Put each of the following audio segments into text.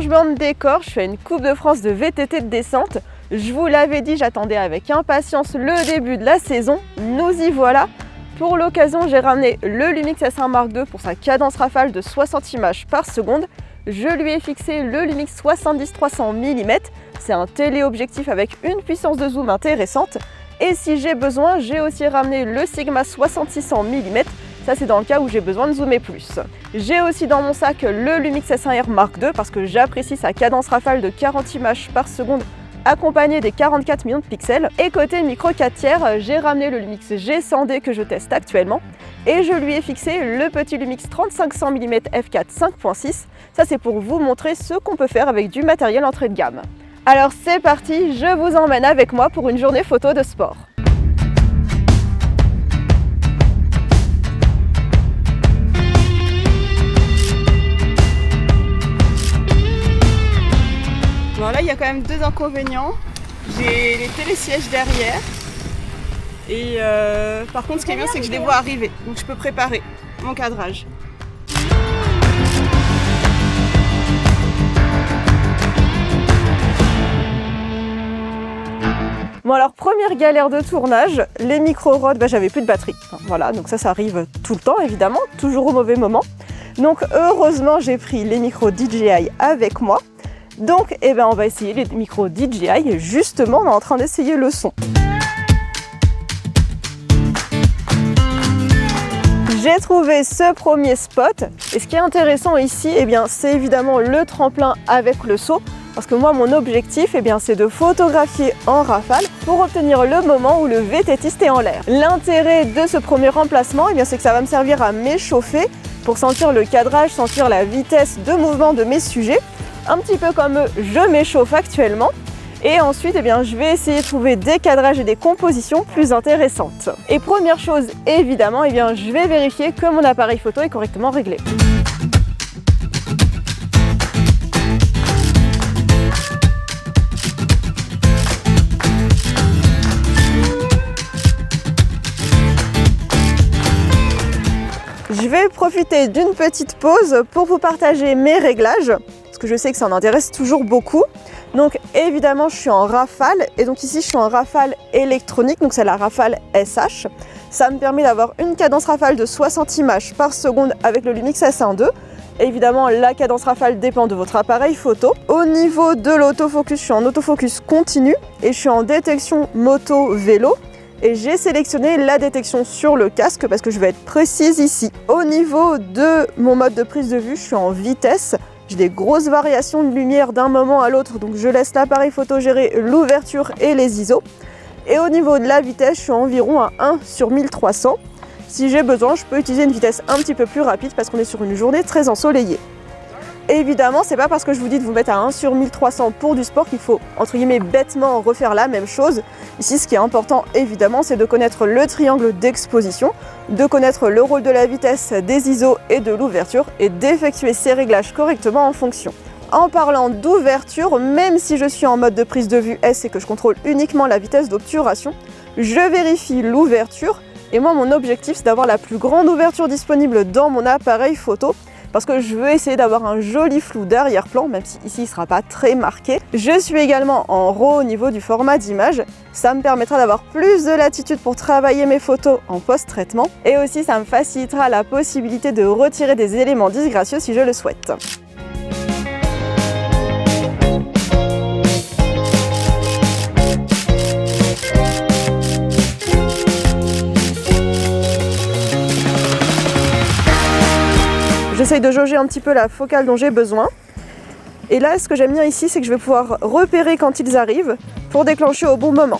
Changement de décor, je fais une Coupe de France de VTT de descente. Je vous l'avais dit, j'attendais avec impatience le début de la saison. Nous y voilà. Pour l'occasion, j'ai ramené le Lumix S1 Mark II pour sa cadence rafale de 60 images par seconde. Je lui ai fixé le Lumix 70-300 mm. C'est un téléobjectif avec une puissance de zoom intéressante. Et si j'ai besoin, j'ai aussi ramené le Sigma 6600 mm. Ça, c'est dans le cas où j'ai besoin de zoomer plus. J'ai aussi dans mon sac le Lumix S1R Mark II parce que j'apprécie sa cadence rafale de 40 images par seconde accompagné des 44 millions de pixels. Et côté micro 4 tiers, j'ai ramené le Lumix G100D que je teste actuellement et je lui ai fixé le petit Lumix 3500 mm f4 5.6. Ça, c'est pour vous montrer ce qu'on peut faire avec du matériel entrée de gamme. Alors c'est parti, je vous emmène avec moi pour une journée photo de sport. Bon, là, il y a quand même deux inconvénients. J'ai les télésièges derrière. Et par contre, ce qui est bien, c'est que je les vois arriver. Donc, je peux préparer mon cadrage. Bon, alors, première galère de tournage, les micro-rods, j'avais plus de batterie. Enfin, voilà, donc ça arrive tout le temps, évidemment, toujours au mauvais moment. Donc, heureusement, j'ai pris les micros DJI avec moi. Donc, on va essayer les micros DJI. Justement, on est en train d'essayer le son. J'ai trouvé ce premier spot. Et ce qui est intéressant ici, c'est évidemment le tremplin avec le saut. Parce que moi, mon objectif, c'est de photographier en rafale pour obtenir le moment où le VTTiste est en l'air. L'intérêt de ce premier emplacement, c'est que ça va me servir à m'échauffer pour sentir le cadrage, sentir la vitesse de mouvement de mes sujets. Un petit peu comme je m'échauffe actuellement. Et ensuite, je vais essayer de trouver des cadrages et des compositions plus intéressantes. Et première chose, évidemment, je vais vérifier que mon appareil photo est correctement réglé. Je vais profiter d'une petite pause pour vous partager mes réglages. Que je sais que ça en intéresse toujours beaucoup. Donc évidemment je suis en rafale et donc ici je suis en rafale électronique, donc c'est la rafale SH. Ça me permet d'avoir une cadence rafale de 60 images par seconde avec le Lumix S1 II. Évidemment la cadence rafale dépend de votre appareil photo. Au niveau de l'autofocus, je suis en autofocus continu et je suis en détection moto vélo. Et j'ai sélectionné la détection sur le casque parce que je vais être précise ici. Au niveau de mon mode de prise de vue, je suis en vitesse. J'ai des grosses variations de lumière d'un moment à l'autre, donc je laisse l'appareil photo gérer l'ouverture et les ISO. Et au niveau de la vitesse, je suis environ à 1/1300. Si j'ai besoin, je peux utiliser une vitesse un petit peu plus rapide parce qu'on est sur une journée très ensoleillée. Évidemment, c'est pas parce que je vous dis de vous mettre à 1/1300 pour du sport qu'il faut, entre guillemets, bêtement refaire la même chose. Ici, ce qui est important, évidemment, c'est de connaître le triangle d'exposition, de connaître le rôle de la vitesse, des ISO et de l'ouverture, et d'effectuer ces réglages correctement en fonction. En parlant d'ouverture, même si je suis en mode de prise de vue S et que je contrôle uniquement la vitesse d'obturation, je vérifie l'ouverture. Et moi, mon objectif, c'est d'avoir la plus grande ouverture disponible dans mon appareil photo, parce que je veux essayer d'avoir un joli flou d'arrière-plan, même si ici il ne sera pas très marqué. Je suis également en RAW au niveau du format d'image. Ça me permettra d'avoir plus de latitude pour travailler mes photos en post-traitement. Et aussi, ça me facilitera la possibilité de retirer des éléments disgracieux si je le souhaite. J'essaye de jauger un petit peu la focale dont j'ai besoin. Et là, ce que j'aime bien ici, c'est que je vais pouvoir repérer quand ils arrivent pour déclencher au bon moment.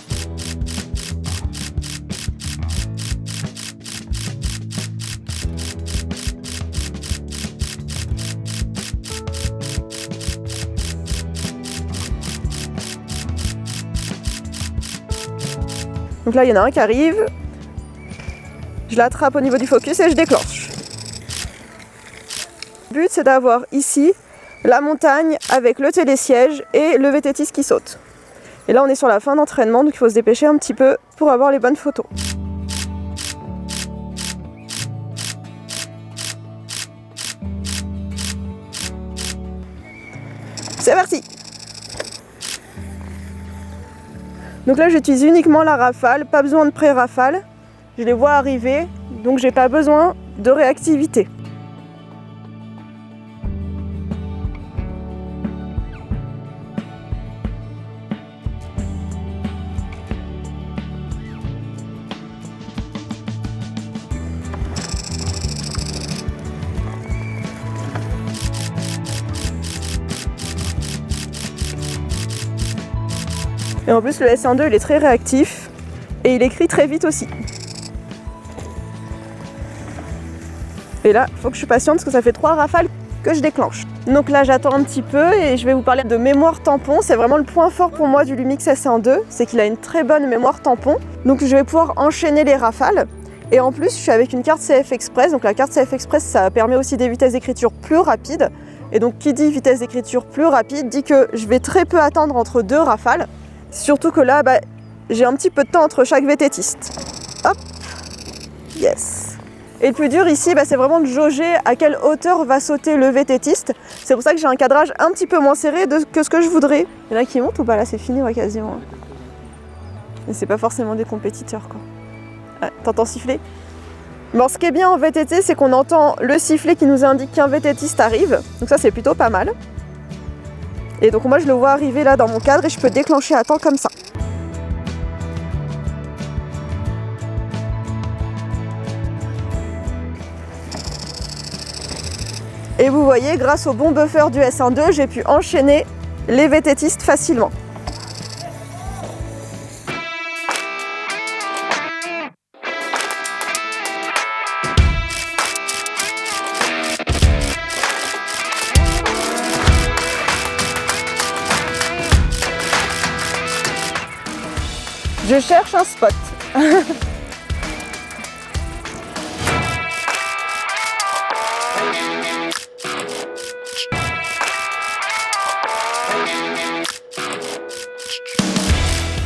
Donc là, il y en a un qui arrive. Je l'attrape au niveau du focus et je déclenche. Le but, c'est d'avoir ici la montagne avec le télésiège et le VTTiste qui saute. Et là, on est sur la fin d'entraînement, donc il faut se dépêcher un petit peu pour avoir les bonnes photos. C'est parti! Donc là j'utilise uniquement la rafale, pas besoin de pré-rafale. Je les vois arriver, donc j'ai pas besoin de réactivité. Et en plus le S1-2 il est très réactif et il écrit très vite aussi. Et là, il faut que je suis patiente parce que ça fait 3 rafales que je déclenche. Donc là j'attends un petit peu et je vais vous parler de mémoire tampon. C'est vraiment le point fort pour moi du Lumix S1-2, c'est qu'il a une très bonne mémoire tampon. Donc je vais pouvoir enchaîner les rafales. Et en plus je suis avec une carte CF Express, donc la carte CF Express ça permet aussi des vitesses d'écriture plus rapides. Et donc qui dit vitesse d'écriture plus rapide dit que je vais très peu attendre entre 2 rafales. Surtout que là, j'ai un petit peu de temps entre chaque vététiste. Hop, yes. Et le plus dur ici, c'est vraiment de jauger à quelle hauteur va sauter le vététiste. C'est pour ça que j'ai un cadrage un petit peu moins serré que ce que je voudrais. Il y en a qui montent ou pas? Là, c'est fini, ouais, quasiment. Mais c'est pas forcément des compétiteurs, quoi. Ouais, t'entends siffler? Bon, ce qui est bien en VTT, c'est qu'on entend le sifflet qui nous indique qu'un vététiste arrive. Donc ça, c'est plutôt pas mal. Et donc moi je le vois arriver là dans mon cadre et je peux déclencher à temps comme ça. Et vous voyez, grâce au bon buffer du S1-2, j'ai pu enchaîner les vététistes facilement. Je cherche un spot.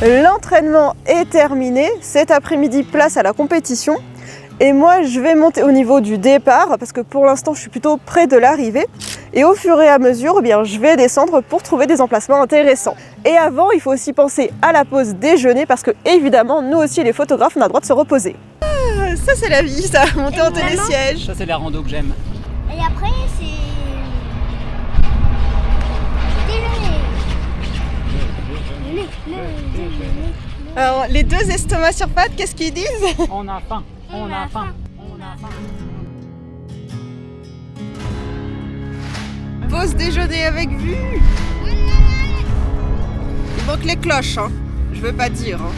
L'entraînement est terminé. Cet après-midi, place à la compétition. Et moi, je vais monter au niveau du départ parce que pour l'instant, je suis plutôt près de l'arrivée. Et au fur et à mesure, je vais descendre pour trouver des emplacements intéressants. Et avant, il faut aussi penser à la pause déjeuner parce que évidemment, nous aussi les photographes, on a le droit de se reposer. Ah, ça c'est la vie, ça, monter en télésiège. Ça c'est la rando que j'aime. Et après c'est déjeuner. Alors, les 2 estomacs sur pattes, qu'est-ce qu'ils disent? On a faim, on a faim, on a faim. Pause déjeuner avec vue. Il manque les cloches, hein. Je veux pas dire. Hein.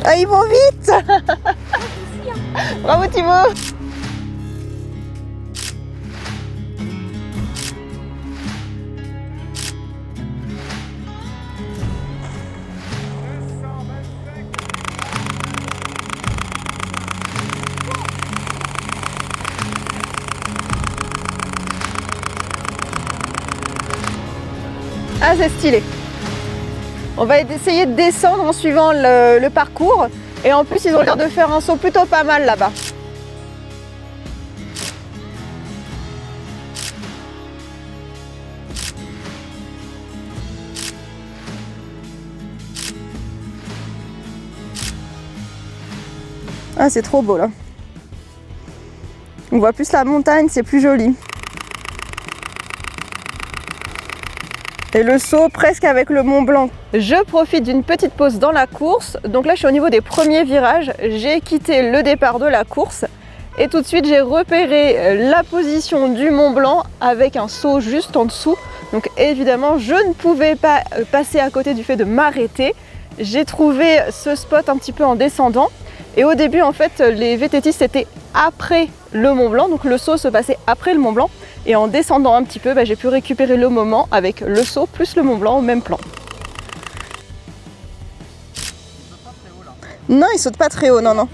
Ah, ils vont vite. Bravo Thibaut. Ah, c'est stylé. On va essayer de descendre en suivant le parcours. Et en plus, ils ont l'air de faire un saut plutôt pas mal là-bas. Ah, c'est trop beau là. On voit plus la montagne, c'est plus joli. Et le saut presque avec le Mont Blanc. Je profite d'une petite pause dans la course. Donc là, je suis au niveau des premiers virages. J'ai quitté le départ de la course. Et tout de suite, j'ai repéré la position du Mont Blanc avec un saut juste en dessous. Donc évidemment, je ne pouvais pas passer à côté du fait de m'arrêter. J'ai trouvé ce spot un petit peu en descendant. Et au début, en fait, les VTTistes étaient après le Mont Blanc. Donc le saut se passait après le Mont Blanc. Et en descendant un petit peu, j'ai pu récupérer le moment avec le saut plus le Mont Blanc au même plan. Non, il saute pas très haut, non, non.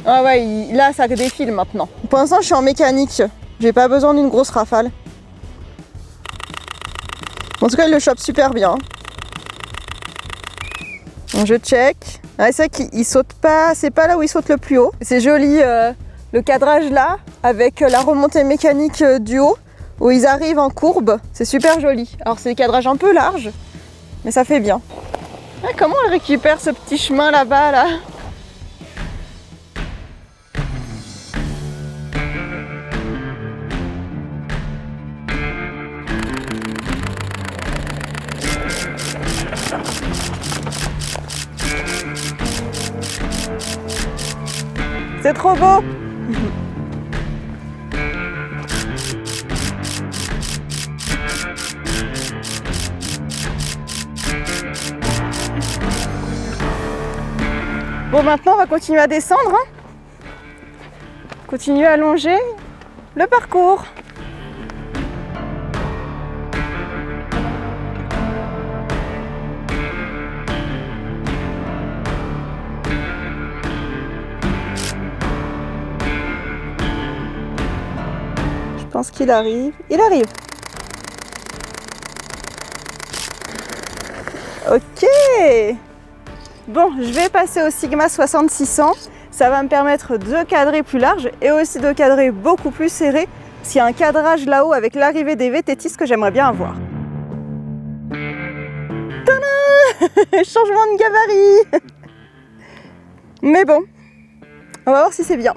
Ah ouais, là ça défile maintenant. Pour l'instant, je suis en mécanique. J'ai pas besoin d'une grosse rafale. En tout cas, il le chope super bien. Donc je check. Ah, c'est vrai qu'il saute pas, c'est pas là où il saute le plus haut. C'est joli le cadrage là, avec la remontée mécanique du haut, où ils arrivent en courbe. C'est super joli. Alors c'est des cadrages un peu larges, mais ça fait bien. Ah, comment elle récupère ce petit chemin là-bas là? C'est trop beau! Bon, maintenant on va continuer à descendre. Hein. Continuer à longer le parcours. Je pense qu'il arrive. Il arrive. Ok. Bon, je vais passer au Sigma 6600. Ça va me permettre de cadrer plus large et aussi de cadrer beaucoup plus serré. Parce qu'il y a un cadrage là-haut avec l'arrivée des VTTistes que j'aimerais bien avoir. Tadam! Changement de gabarit. Mais bon, on va voir si c'est bien.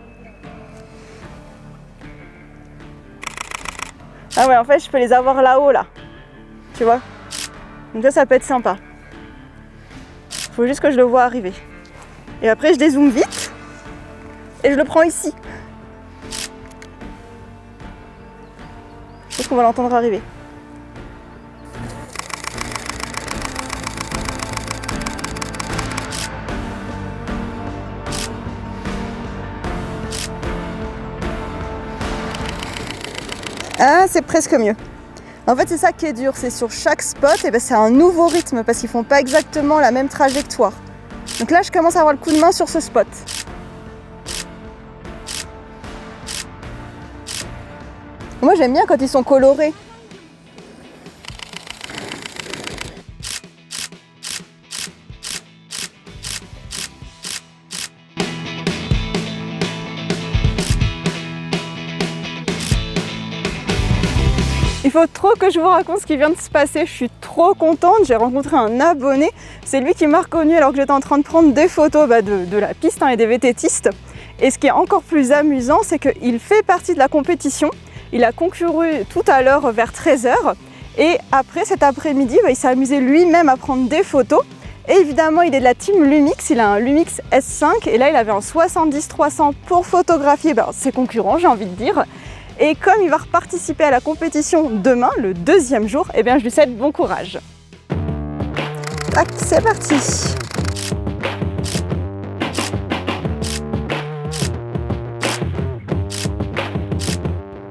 Ah ouais, en fait, je peux les avoir là-haut, là. Tu vois? Donc ça peut être sympa. Faut juste que je le vois arriver. Et après, je dézoome vite. Et je le prends ici. Je pense qu'on va l'entendre arriver. Ah, c'est presque mieux. En fait, c'est ça qui est dur, c'est sur chaque spot, et ben, c'est un nouveau rythme parce qu'ils font pas exactement la même trajectoire. Donc là, je commence à avoir le coup de main sur ce spot. Moi, j'aime bien quand ils sont colorés. Il faut trop que je vous raconte ce qui vient de se passer, je suis trop contente, j'ai rencontré un abonné, c'est lui qui m'a reconnue alors que j'étais en train de prendre des photos de la piste et des VTTistes. Et ce qui est encore plus amusant, c'est qu'il fait partie de la compétition, il a concouru tout à l'heure vers 13 h et après cet après-midi, il s'est amusé lui-même à prendre des photos. Et évidemment, il est de la team Lumix, il a un Lumix S5 et là il avait un 70-300 pour photographier ses concurrents, j'ai envie de dire. Et comme il va reparticiper à la compétition demain, le deuxième jour, eh bien je lui souhaite bon courage. Tac, c'est parti.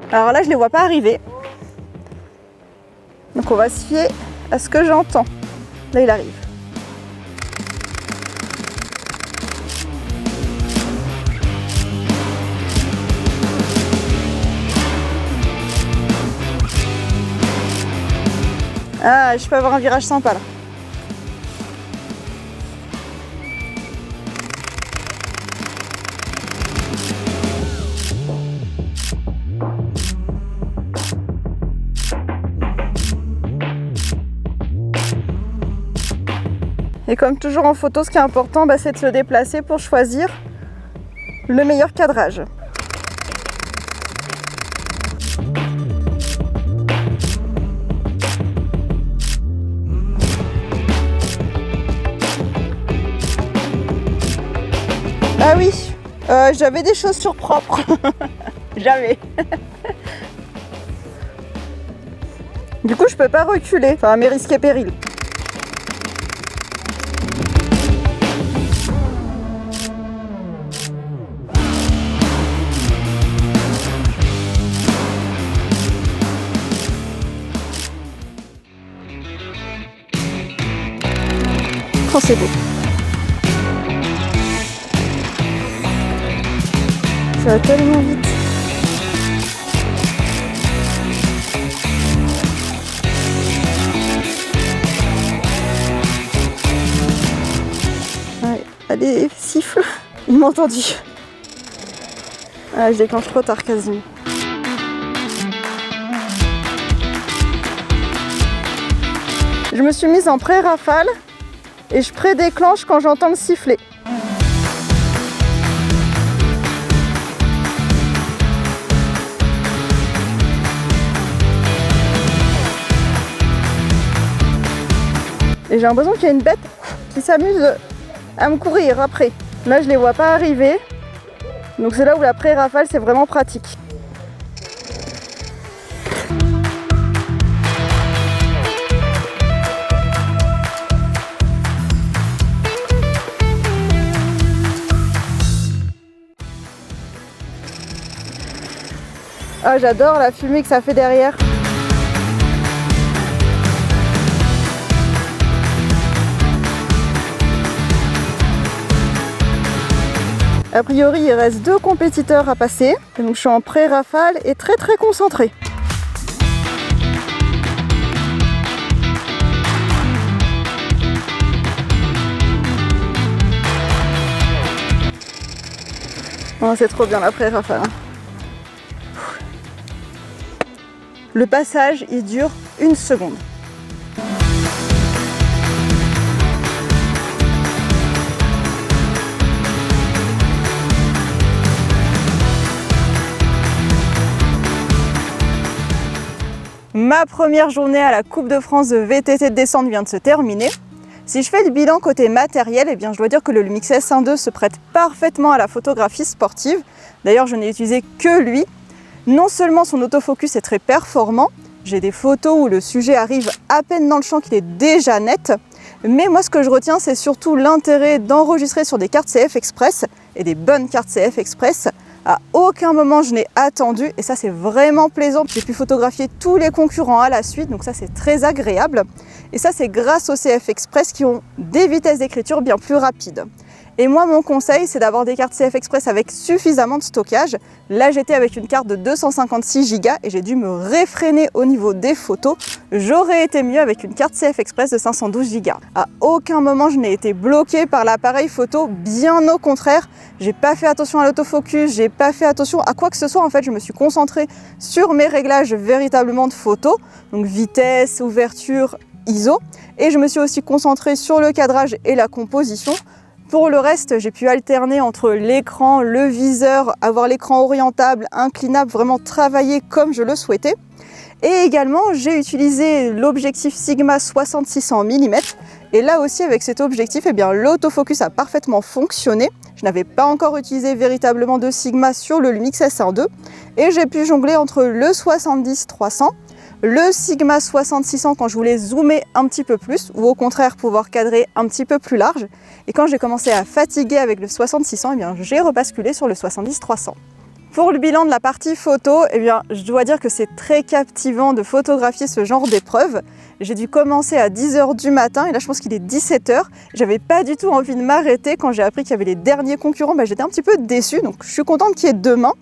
Alors là, je ne les vois pas arriver. Donc on va se fier à ce que j'entends. Là, il arrive. Ah, je peux avoir un virage sympa là. Et comme toujours en photo, ce qui est important, c'est de se déplacer pour choisir le meilleur cadrage. Ah oui, j'avais des chaussures propres. J'avais. Du coup, je peux pas reculer, enfin à mes risques et périls. Oh, c'est beau. Ça va tellement vite. Allez, siffle. Il m'a entendu. Ah, je déclenche trop tard quasiment. Je me suis mise en pré-rafale et je pré-déclenche quand j'entends le sifflet. Et j'ai l'impression qu'il y a une bête qui s'amuse à me courir après. Là, je les vois pas arriver. Donc c'est là où la pré-rafale, c'est vraiment pratique. Ah, j'adore la fumée que ça fait derrière. A priori, il reste 2 compétiteurs à passer. Donc je suis en pré-rafale et très concentrée. Oh, c'est trop bien la pré-rafale. Le passage, il dure 1 seconde. Ma première journée à la Coupe de France de VTT de descente vient de se terminer. Si je fais le bilan côté matériel, eh bien je dois dire que le Lumix S1.2 se prête parfaitement à la photographie sportive. D'ailleurs, je n'ai utilisé que lui. Non seulement son autofocus est très performant, j'ai des photos où le sujet arrive à peine dans le champ qu'il est déjà net, mais moi ce que je retiens, c'est surtout l'intérêt d'enregistrer sur des cartes CF Express et des bonnes cartes CF Express. À aucun moment je n'ai attendu et ça c'est vraiment plaisant. J'ai pu photographier tous les concurrents à la suite, donc ça c'est très agréable. Et ça c'est grâce aux CF Express qui ont des vitesses d'écriture bien plus rapides. Et moi mon conseil c'est d'avoir des cartes CF Express avec suffisamment de stockage. Là j'étais avec une carte de 256 Go et j'ai dû me réfréner au niveau des photos. J'aurais été mieux avec une carte CF Express de 512 Go. À aucun moment je n'ai été bloquée par l'appareil photo, bien au contraire. J'ai pas fait attention à l'autofocus, j'ai pas fait attention à quoi que ce soit. En fait, je me suis concentrée sur mes réglages véritablement de photos, donc vitesse, ouverture, ISO. Et je me suis aussi concentrée sur le cadrage et la composition. Pour le reste, j'ai pu alterner entre l'écran, le viseur, avoir l'écran orientable, inclinable, vraiment travailler comme je le souhaitais. Et également, j'ai utilisé l'objectif Sigma 6600 mm. Et là aussi, avec cet objectif, eh bien, l'autofocus a parfaitement fonctionné. Je n'avais pas encore utilisé véritablement de Sigma sur le Lumix S1.2. Et j'ai pu jongler entre le 70-300, le Sigma 6600 quand je voulais zoomer un petit peu plus, ou au contraire pouvoir cadrer un petit peu plus large. Et quand j'ai commencé à fatiguer avec le 60-600, eh bien, j'ai rebasculé sur le 70-300. Pour le bilan de la partie photo, eh bien, je dois dire que c'est très captivant de photographier ce genre d'épreuve. J'ai dû commencer à 10 h du matin et là je pense qu'il est 17 h. J'avais pas du tout envie de m'arrêter quand j'ai appris qu'il y avait les derniers concurrents. J'étais un petit peu déçue, donc je suis contente qu'il y ait demain.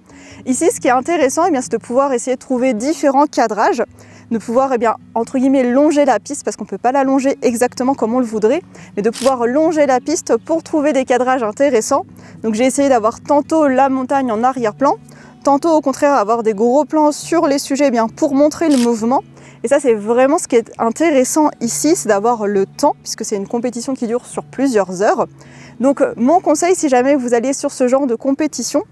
Ici, ce qui est intéressant, eh bien, c'est de pouvoir essayer de trouver différents cadrages, de pouvoir entre guillemets longer la piste, parce qu'on ne peut pas la longer exactement comme on le voudrait, mais de pouvoir longer la piste pour trouver des cadrages intéressants. Donc j'ai essayé d'avoir tantôt la montagne en arrière-plan, tantôt au contraire avoir des gros plans sur les sujets pour montrer le mouvement. Et ça, c'est vraiment ce qui est intéressant ici, c'est d'avoir le temps, puisque c'est une compétition qui dure sur plusieurs heures. Donc mon conseil, si jamais vous allez sur ce genre de compétition,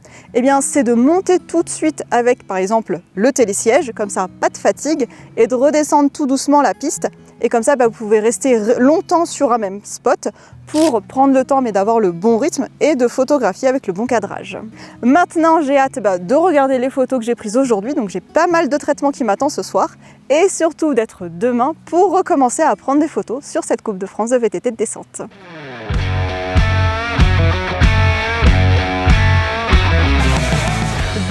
c'est de monter tout de suite avec par exemple le télésiège, comme ça pas de fatigue, et de redescendre tout doucement la piste. Et comme ça, vous pouvez rester longtemps sur un même spot pour prendre le temps d'avoir le bon rythme et de photographier avec le bon cadrage. Maintenant, j'ai hâte de regarder les photos que j'ai prises aujourd'hui, donc j'ai pas mal de traitements qui m'attendent ce soir, et surtout d'être demain pour recommencer à prendre des photos sur cette Coupe de France de VTT de descente.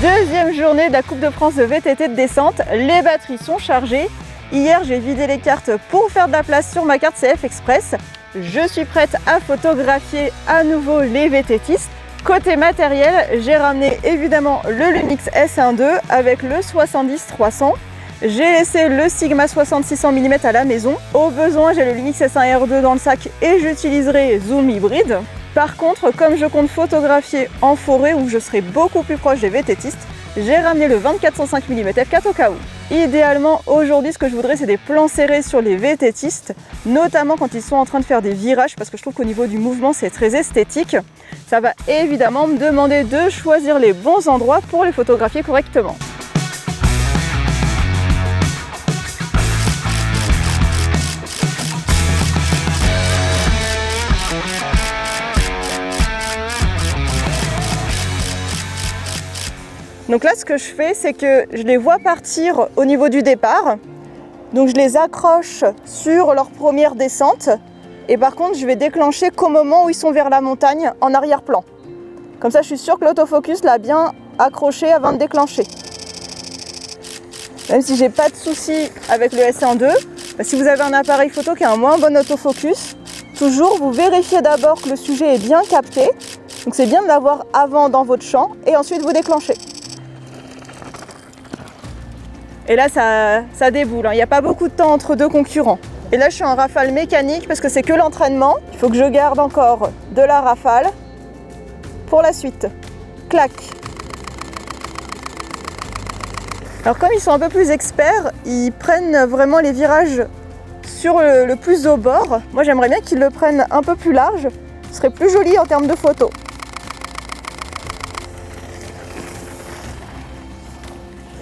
Deuxième journée de la Coupe de France de VTT de descente, les batteries sont chargées. Hier, j'ai vidé les cartes pour faire de la place sur ma carte CF Express. Je suis prête à photographier à nouveau les VTTistes. Côté matériel, j'ai ramené évidemment le Lumix S1.2 avec le 70-300. J'ai laissé le Sigma 6600 mm à la maison. Au besoin, j'ai le Lumix S1R2 dans le sac et j'utiliserai zoom hybride. Par contre, comme je compte photographier en forêt où je serai beaucoup plus proche des VTTistes, j'ai ramené le 24-105 mm f4 au cas où. Idéalement, aujourd'hui, ce que je voudrais, c'est des plans serrés sur les VTTistes, notamment quand ils sont en train de faire des virages, parce que je trouve qu'au niveau du mouvement, c'est très esthétique. Ça va évidemment me demander de choisir les bons endroits pour les photographier correctement. Donc là, ce que je fais, c'est que je les vois partir au niveau du départ. Donc je les accroche sur leur première descente. Et par contre, je vais déclencher qu'au moment où ils sont vers la montagne en arrière-plan. Comme ça, je suis sûre que l'autofocus l'a bien accroché avant de déclencher. Même si j'ai pas de souci avec le S1.2, si vous avez un appareil photo qui a un moins bon autofocus, toujours vous vérifiez d'abord que le sujet est bien capté. Donc c'est bien de l'avoir avant dans votre champ et ensuite vous déclenchez. Et là, ça déboule, hein. Il n'y a pas beaucoup de temps entre deux concurrents. Et là, je suis en rafale mécanique parce que c'est que l'entraînement. Il faut que je garde encore de la rafale pour la suite. Clac. Alors comme ils sont un peu plus experts, ils prennent vraiment les virages sur le plus au bord. Moi, j'aimerais bien qu'ils le prennent un peu plus large. Ce serait plus joli en termes de photos.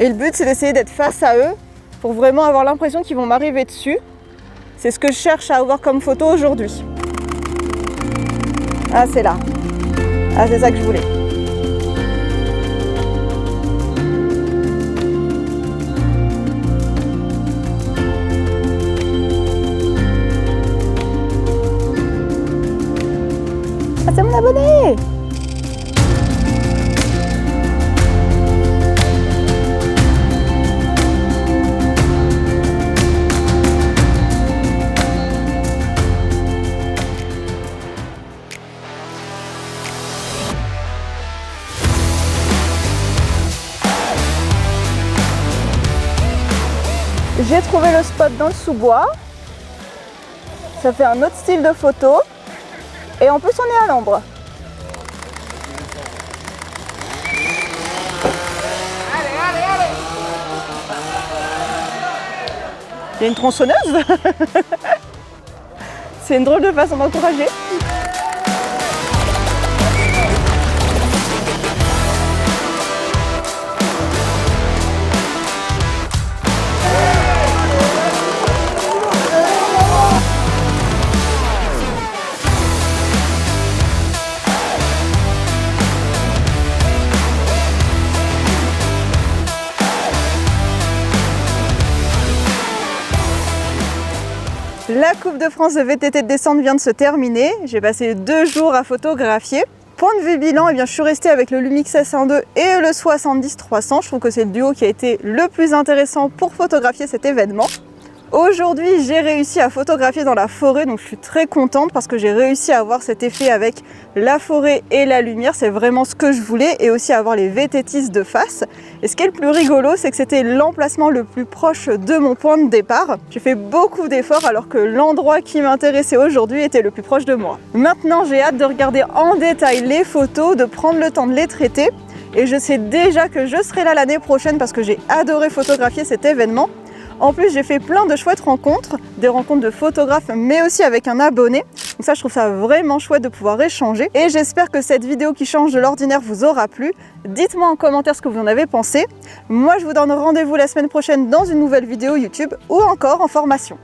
Et le but, c'est d'essayer d'être face à eux pour vraiment avoir l'impression qu'ils vont m'arriver dessus. C'est ce que je cherche à avoir comme photo aujourd'hui. Ah, c'est là. Ah, c'est ça que je voulais. Ah, c'est mon abonné! J'ai trouvé le spot dans le sous-bois. Ça fait un autre style de photo. Et en plus, on est à l'ombre. Il y a une tronçonneuse. C'est une drôle de façon d'encourager. La Coupe de France de VTT de descente vient de se terminer. J'ai passé 2 jours à photographier. Point de vue bilan, eh bien, je suis restée avec le Lumix S1.2 et le 70-300. Je trouve que c'est le duo qui a été le plus intéressant pour photographier cet événement. Aujourd'hui, j'ai réussi à photographier dans la forêt, donc je suis très contente parce que j'ai réussi à avoir cet effet avec la forêt et la lumière. C'est vraiment ce que je voulais, et aussi avoir les VTTistes de face. Et ce qui est le plus rigolo, c'est que c'était l'emplacement le plus proche de mon point de départ. J'ai fait beaucoup d'efforts alors que l'endroit qui m'intéressait aujourd'hui était le plus proche de moi. Maintenant, j'ai hâte de regarder en détail les photos, de prendre le temps de les traiter. Et je sais déjà que je serai là l'année prochaine parce que j'ai adoré photographier cet événement. En plus, j'ai fait plein de chouettes rencontres, des rencontres de photographes, mais aussi avec un abonné. Donc ça, je trouve ça vraiment chouette de pouvoir échanger. Et j'espère que cette vidéo qui change de l'ordinaire vous aura plu. Dites-moi en commentaire ce que vous en avez pensé. Moi, je vous donne rendez-vous la semaine prochaine dans une nouvelle vidéo YouTube ou encore en formation.